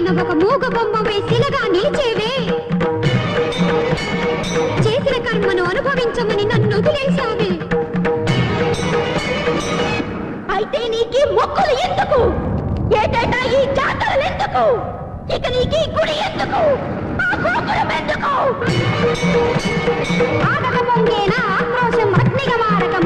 పైన ఒక మూగ బొమ్మవే శిలగా నిలిచేవే. చేసిన కర్మను అనుభవించమని నన్ను వదిలేశావే. అయితే నీకి మొక్కులు ఎందుకు? ఏటేటా ఈ జాతరలు ఎందుకు? ఇక నీకి గుడి ఎందుకు? ఆ గోపురం ఎందుకు? ఆగక పొంగేన ఆక్రోశం అగ్నిగా మారకం